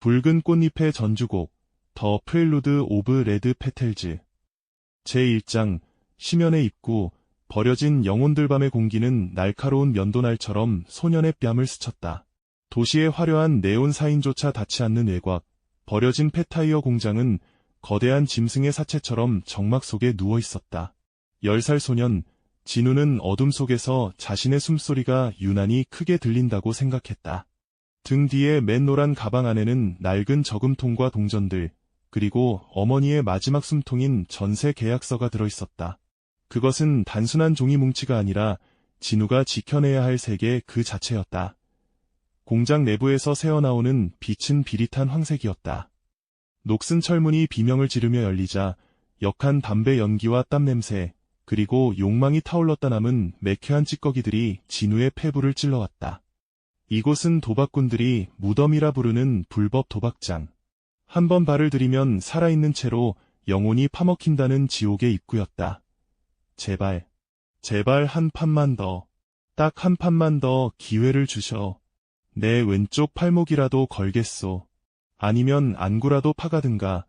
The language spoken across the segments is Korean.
붉은 꽃잎의 전주곡, 더 프렐루드 오브 레드 페텔즈. 제1장, 심연의 입구. 버려진 영혼들. 밤의 공기는 날카로운 면도날처럼 소년의 뺨을 스쳤다. 도시의 화려한 네온 사인조차 닿지 않는 외곽, 버려진 폐타이어 공장은 거대한 짐승의 사체처럼 적막 속에 누워 있었다. 10살 소년, 진우는 어둠 속에서 자신의 숨소리가 유난히 크게 들린다고 생각했다. 등 뒤에 맨 노란 가방 안에는 낡은 저금통과 동전들, 그리고 어머니의 마지막 숨통인 전세 계약서가 들어있었다. 그것은 단순한 종이 뭉치가 아니라 진우가 지켜내야 할 세계 그 자체였다. 공장 내부에서 새어나오는 빛은 비릿한 황색이었다. 녹슨 철문이 비명을 지르며 열리자 역한 담배 연기와 땀 냄새, 그리고 욕망이 타올랐다 남은 매캐한 찌꺼기들이 진우의 폐부를 찔러왔다. 이곳은 도박꾼들이 무덤이라 부르는 불법 도박장. 한 번 발을 들이면 살아있는 채로 영혼이 파먹힌다는 지옥의 입구였다. 제발, 제발 한 판만 더, 딱 한 판만 더 기회를 주셔. 내 왼쪽 팔목이라도 걸겠소. 아니면 안구라도 파가든가.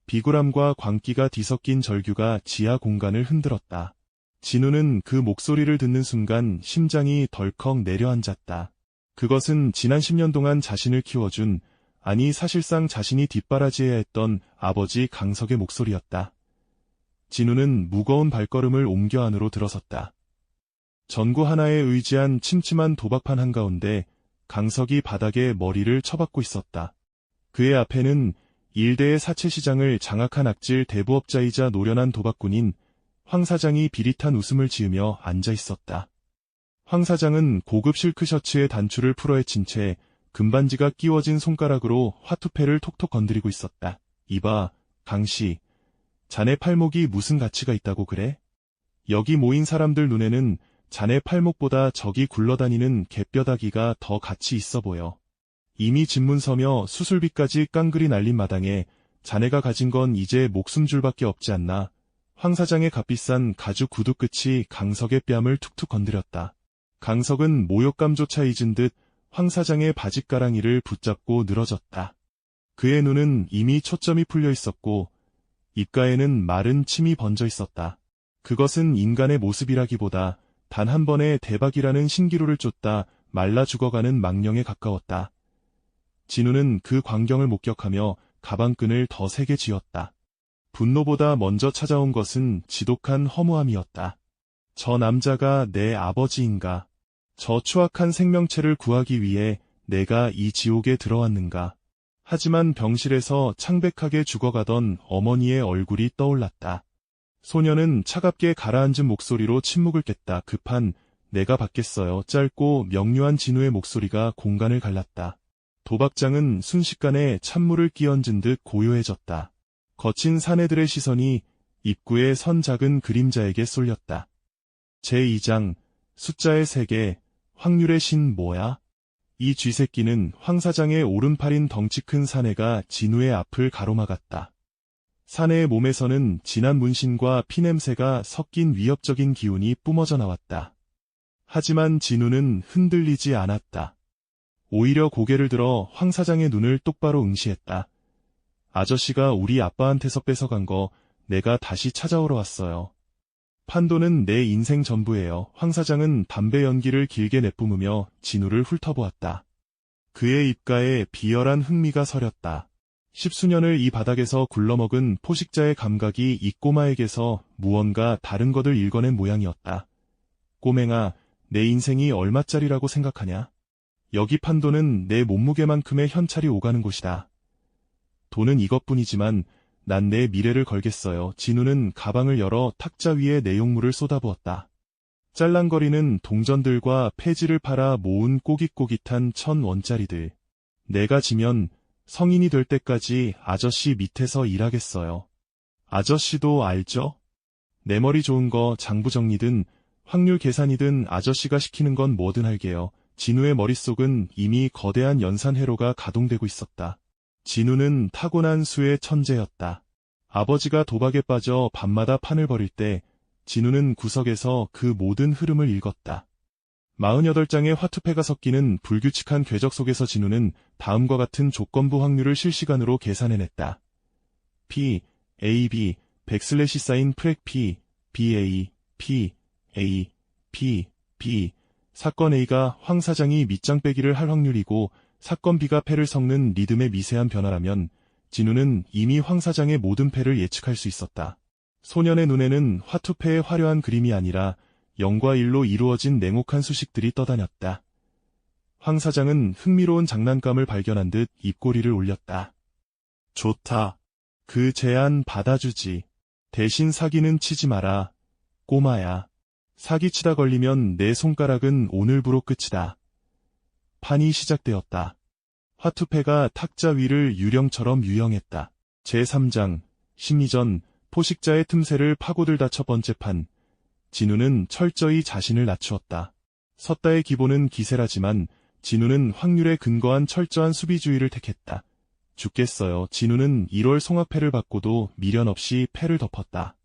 비굴함과 광기가 뒤섞인 절규가 지하 공간을 흔들었다. 진우는 그 목소리를 듣는 순간 심장이 덜컥 내려앉았다. 그것은 지난 10년 동안 자신을 키워준, 아니 사실상 자신이 뒷바라지해야 했던 아버지 강석의 목소리였다. 진우는 무거운 발걸음을 옮겨 안으로 들어섰다. 전구 하나에 의지한 침침한 도박판 한가운데 강석이 바닥에 머리를 쳐박고 있었다. 그의 앞에는 일대의 사채시장을 장악한 악질 대부업자이자 노련한 도박꾼인 황 사장이 비릿한 웃음을 지으며 앉아 있었다. 황 사장은 고급 실크 셔츠에 단추를 풀어헤친 채 금반지가 끼워진 손가락으로 화투패를 톡톡 건드리고 있었다. 이봐, 강씨. 자네 팔목이 무슨 가치가 있다고 그래? 여기 모인 사람들 눈에는 자네 팔목보다 저기 굴러다니는 갯뼈다귀가 더 가치 있어 보여. 이미 집문서며 수술비까지 깡그리 날린 마당에 자네가 가진 건 이제 목숨줄밖에 없지 않나. 황 사장의 값비싼 가죽 구두 끝이 강석의 뺨을 툭툭 건드렸다. 강석은 모욕감조차 잊은 듯 황 사장의 바짓가랑이를 붙잡고 늘어졌다. 그의 눈은 이미 초점이 풀려 있었고 입가에는 마른 침이 번져 있었다. 그것은 인간의 모습이라기보다 단 한 번의 대박이라는 신기루를 쫓다 말라 죽어가는 망령에 가까웠다. 진우는 그 광경을 목격하며 가방끈을 더 세게 쥐었다. 분노보다 먼저 찾아온 것은 지독한 허무함이었다. 저 남자가 내 아버지인가? 저 추악한 생명체를 구하기 위해 내가 이 지옥에 들어왔는가? 하지만 병실에서 창백하게 죽어가던 어머니의 얼굴이 떠올랐다. 소녀는 차갑게 가라앉은 목소리로 침묵을 깼다. 급한 내가 받겠어요. 짧고 명료한 진우의 목소리가 공간을 갈랐다. 도박장은 순식간에 찬물을 끼얹은 듯 고요해졌다. 거친 사내들의 시선이 입구에 선 작은 그림자에게 쏠렸다. 제2장, 숫자의 세계, 확률의 신 뭐야? 이 쥐새끼는 황 사장의 오른팔인 덩치 큰 사내가 진우의 앞을 가로막았다. 사내의 몸에서는 진한 문신과 피냄새가 섞인 위협적인 기운이 뿜어져 나왔다. 하지만 진우는 흔들리지 않았다. 오히려 고개를 들어 황 사장의 눈을 똑바로 응시했다. 아저씨가 우리 아빠한테서 뺏어간 거 내가 다시 찾아오러 왔어요. 판도는 내 인생 전부예요. 황 사장은 담배 연기를 길게 내뿜으며 진우를 훑어보았다. 그의 입가에 비열한 흥미가 서렸다. 10수년을 이 바닥에서 굴러먹은 포식자의 감각이 이 꼬마에게서 무언가 다른 것을 읽어낸 모양이었다. 꼬맹아, 내 인생이 얼마짜리라고 생각하냐? 여기 판도는 내 몸무게만큼의 현찰이 오가는 곳이다. 돈은 이것뿐이지만 난 내 미래를 걸겠어요. 진우는 가방을 열어 탁자 위에 내용물을 쏟아부었다. 짤랑거리는 동전들과 폐지를 팔아 모은 꼬깃꼬깃한 1,000원짜리들. 내가 지면 성인이 될 때까지 아저씨 밑에서 일하겠어요. 아저씨도 알죠? 내 머리 좋은 거 장부 정리든 확률 계산이든 아저씨가 시키는 건 뭐든 할게요. 진우의 머릿속은 이미 거대한 연산 회로가 가동되고 있었다. 진우는 타고난 수의 천재였다. 아버지가 도박에 빠져 밤마다 판을 벌일 때 진우는 구석에서 그 모든 흐름을 읽었다. 48장의 화투패가 섞이는 불규칙한 궤적 속에서 진우는 다음과 같은 조건부 확률을 실시간으로 계산해냈다. P, A, B, 백슬래시 사인 프랙 P, B, A, P, A, P, B. 사건 A가 황 사장이 밑장 빼기를 할 확률이고 사건 B가 패를 섞는 리듬의 미세한 변화라면 진우는 이미 황 사장의 모든 패를 예측할 수 있었다. 소년의 눈에는 화투패의 화려한 그림이 아니라 0과 1로 이루어진 냉혹한 수식들이 떠다녔다. 황 사장은 흥미로운 장난감을 발견한 듯 입꼬리를 올렸다. 좋다. 그 제안 받아주지. 대신 사기는 치지 마라. 꼬마야. 사기치다 걸리면 내 손가락은 오늘부로 끝이다. 판이 시작되었다. 화투패가 탁자 위를 유령처럼 유영했다. 제3장, 심리전, 포식자의 틈새를 파고들다 첫 번째 판. 진우는 철저히 자신을 낮추었다. 섰다의 기본은 기세라지만 진우는 확률에 근거한 철저한 수비주의를 택했다. 죽겠어요. 진우는 1월 송악패를 받고도 미련 없이 패를 덮었다.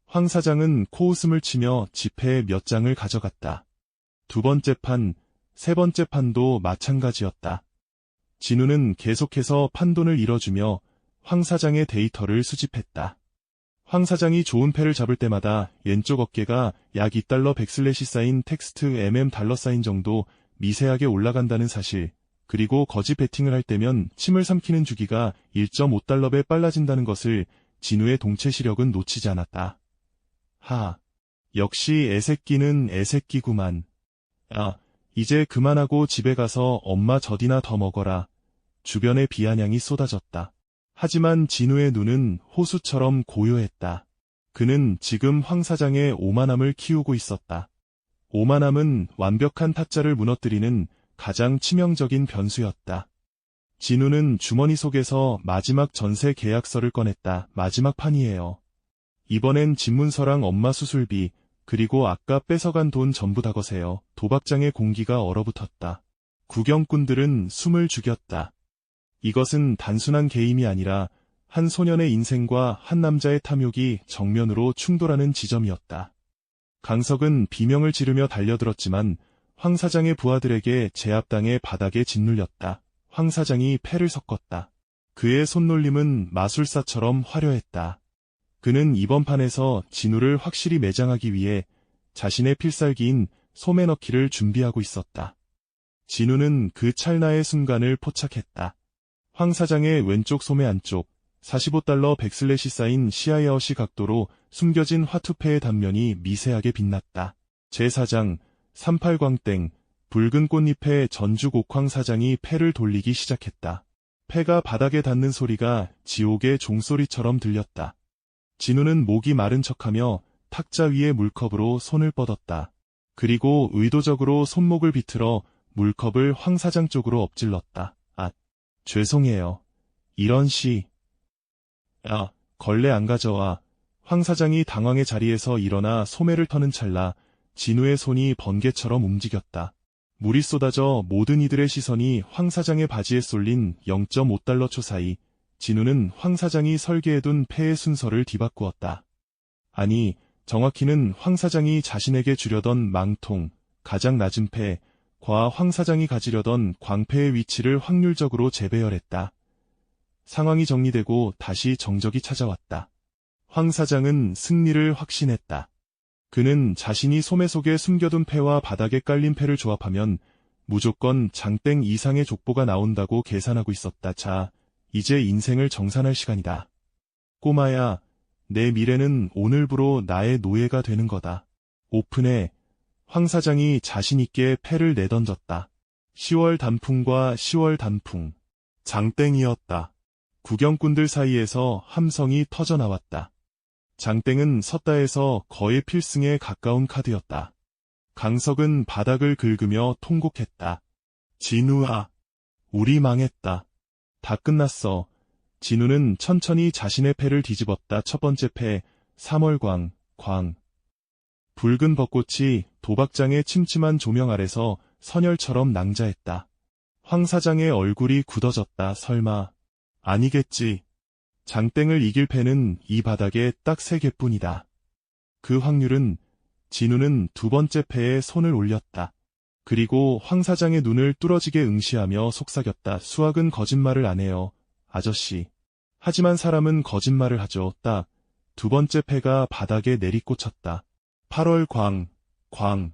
황 사장은 코웃음을 치며 지폐 몇 장을 가져갔다. 두 번째 판, 세 번째 판도 마찬가지였다. 진우는 계속해서 판돈을 잃어주며 황 사장의 데이터를 수집했다. 황 사장이 좋은 패를 잡을 때마다 왼쪽 어깨가 약 2달러 백슬래시 사인 텍스트 $달러 사인 정도 미세하게 올라간다는 사실, 그리고 거짓 베팅을 할 때면 침을 삼키는 주기가 1.5달러 배 빨라진다는 것을 진우의 동체 시력은 놓치지 않았다. 역시 애새끼는 애새끼구만. 이제 그만하고 집에 가서 엄마 젖이나 더 먹어라. 주변에 비아냥이 쏟아졌다. 하지만 진우의 눈은 호수처럼 고요했다. 그는 지금 황 사장의 오만함을 키우고 있었다. 오만함은 완벽한 타짜를 무너뜨리는 가장 치명적인 변수였다. 진우는 주머니 속에서 마지막 전세 계약서를 꺼냈다. 마지막 판이에요. 이번엔 집문서랑 엄마 수술비, 그리고 아까 뺏어간 돈 전부 다 거세요. 도박장의 공기가 얼어붙었다. 구경꾼들은 숨을 죽였다. 이것은 단순한 게임이 아니라 한 소년의 인생과 한 남자의 탐욕이 정면으로 충돌하는 지점이었다. 강석은 비명을 지르며 달려들었지만 황 사장의 부하들에게 제압당해 바닥에 짓눌렸다. 황 사장이 패를 섞었다. 그의 손놀림은 마술사처럼 화려했다. 그는 이번 판에서 진우를 확실히 매장하기 위해 자신의 필살기인 소매 넣기를 준비하고 있었다. 진우는 그 찰나의 순간을 포착했다. 황 사장의 왼쪽 소매 안쪽 45달러 백슬래시 사인 시아이아웃이 각도로 숨겨진 화투패의 단면이 미세하게 빛났다. 제4장 38광땡 붉은 꽃잎의 전주곡황 사장이 패를 돌리기 시작했다. 패가 바닥에 닿는 소리가 지옥의 종소리처럼 들렸다. 진우는 목이 마른 척하며 탁자 위의 물컵으로 손을 뻗었다. 그리고 의도적으로 손목을 비틀어 물컵을 황 사장 쪽으로 엎질렀다. 죄송해요. 이런 시. 걸레 안 가져와. 황 사장이 당황의 자리에서 일어나 소매를 터는 찰나 진우의 손이 번개처럼 움직였다. 물이 쏟아져 모든 이들의 시선이 황 사장의 바지에 쏠린 0.5달러 초 사이 진우는 황 사장이 설계해둔 패의 순서를 뒤바꾸었다. 아니, 정확히는 황 사장이 자신에게 주려던 망통, 가장 낮은 패, 과 황 사장이 가지려던 광패의 위치를 확률적으로 재배열했다. 상황이 정리되고 다시 정적이 찾아왔다. 황 사장은 승리를 확신했다. 그는 자신이 소매 속에 숨겨둔 패와 바닥에 깔린 패를 조합하면 무조건 장땡 이상의 족보가 나온다고 계산하고 있었다. 자, 이제 인생을 정산할 시간이다. 꼬마야, 내 미래는 오늘부로 나의 노예가 되는 거다. 오픈해. 황 사장이 자신있게 패를 내던졌다. 10월 단풍과 10월 단풍. 장땡이었다. 구경꾼들 사이에서 함성이 터져나왔다. 장땡은 섰다에서 거의 필승에 가까운 카드였다. 강석은 바닥을 긁으며 통곡했다. 진우아, 우리 망했다. 다 끝났어. 진우는 천천히 자신의 패를 뒤집었다. 첫 번째 패, 3월광, 광. 붉은 벚꽃이 도박장의 침침한 조명 아래서 선혈처럼 낭자했다. 황 사장의 얼굴이 굳어졌다. 설마. 아니겠지. 장땡을 이길 패는 이 바닥에 딱 3개뿐이다. 그 확률은 진우는 두 번째 패에 손을 올렸다. 그리고 황 사장의 눈을 뚫어지게 응시하며 속삭였다. 수학은 거짓말을 안 해요, 아저씨. 하지만 사람은 거짓말을 하죠. 딱 두 번째 패가 바닥에 내리꽂혔다. 8월 광.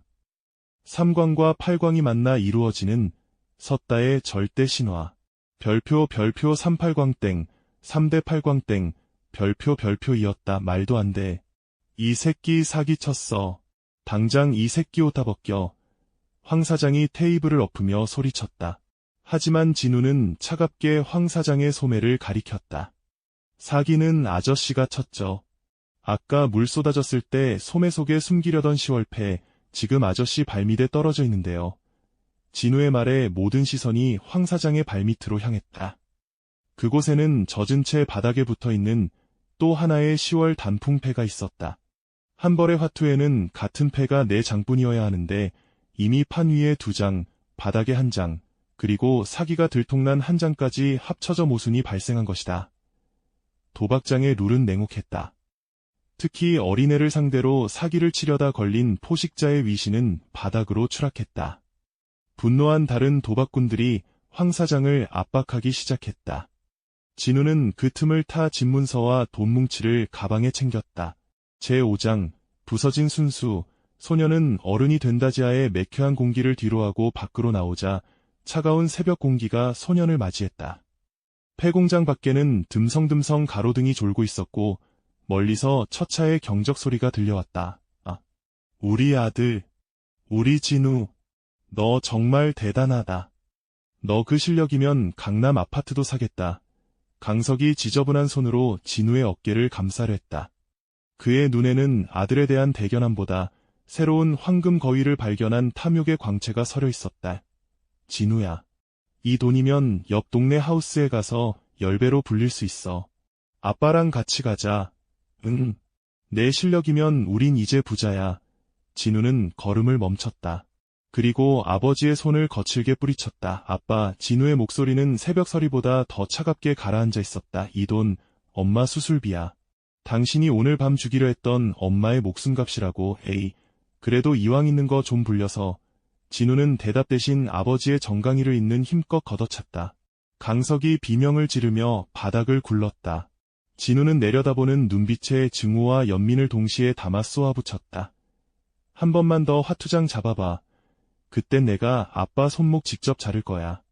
3광과 8광이 만나 이루어지는 섰다의 절대 신화. 별표 38광땡, 3대 8광땡, 별표이었다. 말도 안 돼. 이 새끼 사기쳤어. 당장 이 새끼 옷 다 벗겨. 황 사장이 테이블을 엎으며 소리쳤다. 하지만 진우는 차갑게 황 사장의 소매를 가리켰다. 사기는 아저씨가 쳤죠. 아까 물 쏟아졌을 때 소매 속에 숨기려던 10월패, 지금 아저씨 발밑에 떨어져 있는데요. 진우의 말에 모든 시선이 황 사장의 발밑으로 향했다. 그곳에는 젖은 채 바닥에 붙어있는 또 하나의 10월 단풍패가 있었다. 한 벌의 화투에는 같은 패가 4장뿐이어야 하는데 이미 판 위에 2장, 바닥에 1장, 그리고 사기가 들통난 1장까지 합쳐져 모순이 발생한 것이다. 도박장의 룰은 냉혹했다. 특히 어린애를 상대로 사기를 치려다 걸린 포식자의 위신은 바닥으로 추락했다. 분노한 다른 도박꾼들이 황 사장을 압박하기 시작했다. 진우는 그 틈을 타 집문서와 돈 뭉치를 가방에 챙겼다. 제5장, 부서진 순수. 소녀는 어른이 된다지하에 매캐한 공기를 뒤로하고 밖으로 나오자 차가운 새벽 공기가 소년을 맞이했다. 폐공장 밖에는 듬성듬성 가로등이 졸고 있었고 멀리서 처차의 경적 소리가 들려왔다. 아, 우리 아들, 우리 진우, 너 정말 대단하다. 너 그 실력이면 강남 아파트도 사겠다. 강석이 지저분한 손으로 진우의 어깨를 감싸려 했다. 그의 눈에는 아들에 대한 대견함보다 새로운 황금 거위를 발견한 탐욕의 광채가 서려 있었다. 진우야, 이 돈이면 옆 동네 하우스에 가서 10배로 불릴 수 있어. 아빠랑 같이 가자. 응. 내 실력이면 우린 이제 부자야. 진우는 걸음을 멈췄다. 그리고 아버지의 손을 거칠게 뿌리쳤다. 아빠, 진우의 목소리는 새벽서리보다 더 차갑게 가라앉아 있었다. 이 돈, 엄마 수술비야. 당신이 오늘 밤 주기로 했던 엄마의 목숨값이라고. 에이, 그래도 이왕 있는 거 좀 불려서. 진우는 대답 대신 아버지의 정강이를 잇는 힘껏 걷어찼다. 강석이 비명을 지르며 바닥을 굴렀다. 진우는 내려다보는 눈빛에 증오와 연민을 동시에 담아 쏘아붙였다. 한 번만 더 화투장 잡아봐. 그땐 내가 아빠 손목 직접 자를 거야.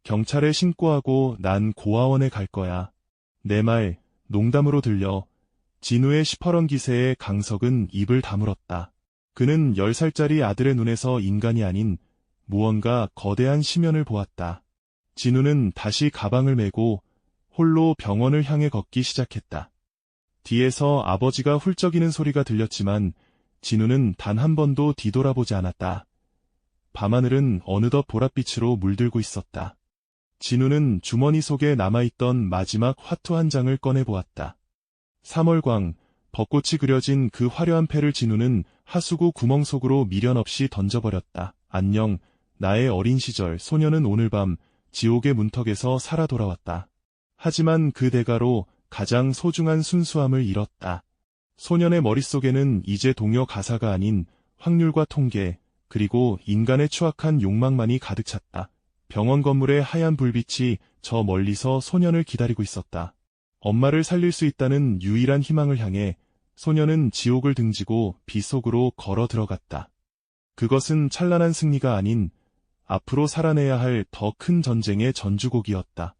경찰에 신고하고 난 고아원에 갈 거야. 내 말 농담으로 들려. 진우의 시퍼런 기세에 강석은 입을 다물었다. 그는 10살짜리 아들의 눈에서 인간이 아닌 무언가 거대한 심연을 보았다. 진우는 다시 가방을 메고 홀로 병원을 향해 걷기 시작했다. 뒤에서 아버지가 훌쩍이는 소리가 들렸지만 진우는 단 한 번도 뒤돌아보지 않았다. 밤하늘은 어느덧 보랏빛으로 물들고 있었다. 진우는 주머니 속에 남아있던 마지막 화투 한 장을 꺼내보았다. 3월광, 벚꽃이 그려진 그 화려한 패를 진우는 하수구 구멍 속으로 미련 없이 던져버렸다. 안녕, 나의 어린 시절. 소녀는 오늘 밤 지옥의 문턱에서 살아 돌아왔다. 하지만 그 대가로 가장 소중한 순수함을 잃었다. 소년의 머릿속에는 이제 동요 가사가 아닌 확률과 통계, 그리고 인간의 추악한 욕망만이 가득 찼다. 병원 건물의 하얀 불빛이 저 멀리서 소년을 기다리고 있었다. 엄마를 살릴 수 있다는 유일한 희망을 향해 소년은 지옥을 등지고 빛 속으로 걸어 들어갔다. 그것은 찬란한 승리가 아닌 앞으로 살아내야 할 더 큰 전쟁의 전주곡이었다.